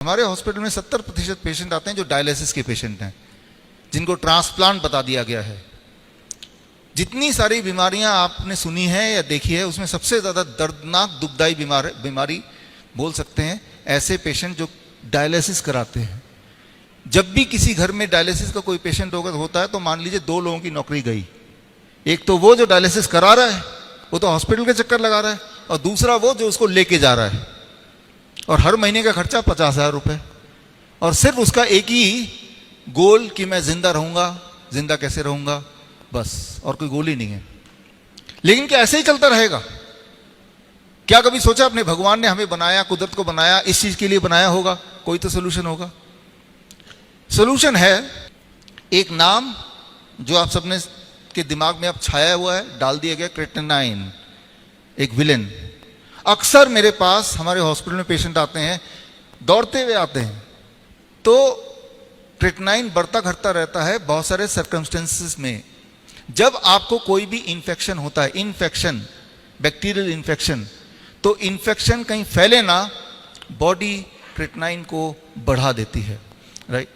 हमारे हॉस्पिटल में 70% पेशेंट आते हैं जो डायलिसिस के पेशेंट हैं, जिनको ट्रांसप्लांट बता दिया गया है। जितनी सारी बीमारियां आपने सुनी है या देखी है, उसमें सबसे ज़्यादा दर्दनाक दुखदाई बीमारी बोल सकते हैं ऐसे पेशेंट जो डायलिसिस कराते हैं। जब भी किसी घर में डायलिसिस का कोई पेशेंट होता है तो मान लीजिए 2 लोगों की नौकरी गई। एक तो वो जो डायलिसिस करा रहा है, वो तो हॉस्पिटल के चक्कर लगा रहा है, और दूसरा वो जो उसको लेके जा रहा है, और हर महीने का खर्चा 50,000 रुपये, और सिर्फ उसका एक ही गोल कि मैं जिंदा रहूंगा, जिंदा कैसे रहूंगा, बस, और कोई गोल ही नहीं है। लेकिन क्या ऐसे ही चलता रहेगा? क्या कभी सोचा अपने भगवान ने हमें बनाया, कुदरत को बनाया, इस चीज के लिए बनाया होगा? कोई तो सोल्यूशन होगा। सोल्यूशन है एक नाम जो आप सबने के दिमाग में अब छाया हुआ है, डाल दिया गया, क्रिएटिनिन, एक विलेन। अक्सर मेरे पास हमारे हॉस्पिटल में पेशेंट आते हैं, दौड़ते हुए आते हैं, तो क्रिएटिनिन बढ़ता घटता रहता है बहुत सारे सर्कमस्टेंसेस में। जब आपको कोई भी इन्फेक्शन होता है, इन्फेक्शन, बैक्टीरियल इन्फेक्शन, तो इन्फेक्शन कहीं फैले ना, बॉडी क्रिएटिनिन को बढ़ा देती है, राइट?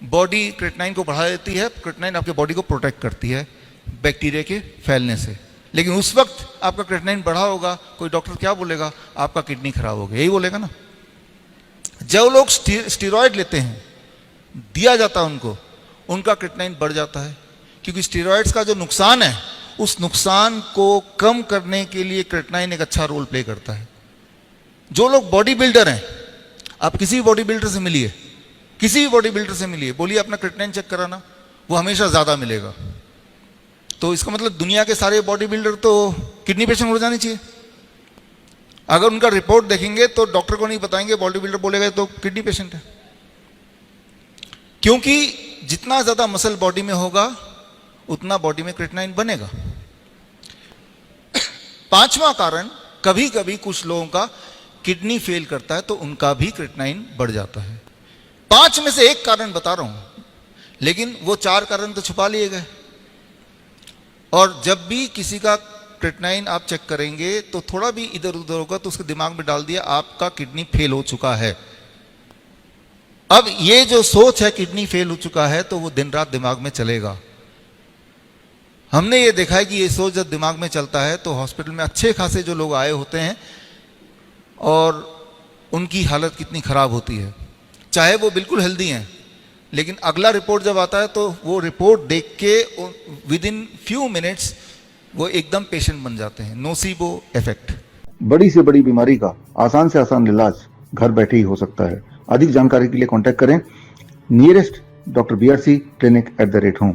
बॉडी क्रिएटिनिन को बढ़ा देती है। क्रिएटिनिन आपके बॉडी को प्रोटेक्ट करती है बैक्टीरिया के फैलने से। लेकिन उस वक्त आपका क्रिएटिनिन बढ़ा होगा, कोई डॉक्टर क्या बोलेगा? आपका किडनी खराब हो गया, यही बोलेगा ना। जो लोग स्टेरॉयड लेते हैं, दिया जाता है उनको, उनका क्रिएटिनिन बढ़ जाता है, क्योंकि स्टेरॉयड्स का जो नुकसान है, उस नुकसान को कम करने के लिए क्रिएटिनिन एक अच्छा रोल प्ले करता है। जो लोग बॉडी बिल्डर हैं, आप किसी भी बॉडी बिल्डर से मिलिए, किसी भी बॉडी बिल्डर से मिलिए, बोलिए अपना क्रिएटिनिन चेक कराना, वो हमेशा ज्यादा मिलेगा। तो इसका मतलब दुनिया के सारे बॉडी बिल्डर तो किडनी पेशेंट हो जाने चाहिए। अगर उनका रिपोर्ट देखेंगे तो डॉक्टर को नहीं बताएंगे, बॉडी बिल्डर बोलेगा तो किडनी पेशेंट है। क्योंकि जितना ज्यादा मसल बॉडी में होगा, उतना बॉडी में क्रिएटिनिन बनेगा। 5वां कारण, कभी कभी कुछ लोगों का किडनी फेल करता है तो उनका भी क्रिएटिनिन बढ़ जाता है। 5 में से एक कारण बता रहा हूं, लेकिन वो 4 कारण तो छुपा लिए गए। और जब भी किसी का क्रिएटिनिन आप चेक करेंगे तो थोड़ा भी इधर उधर होगा तो उसके दिमाग में डाल दिया आपका किडनी फेल हो चुका है। अब ये जो सोच है किडनी फेल हो चुका है, तो वो दिन रात दिमाग में चलेगा। हमने ये देखा है कि ये सोच जब दिमाग में चलता है तो हॉस्पिटल में अच्छे खासे जो लोग आए होते हैं और उनकी हालत कितनी खराब होती है, चाहे वो बिल्कुल हेल्दी हैं, लेकिन अगला रिपोर्ट जब आता है तो वो रिपोर्ट देख के विद इन फ्यू मिनट्स वो एकदम पेशेंट बन जाते हैं। Nocebo effect. बड़ी से बड़ी बीमारी का आसान से आसान इलाज घर बैठे ही हो सकता है। अधिक जानकारी के लिए कांटेक्ट करें nearest doctor BRC clinic @ home.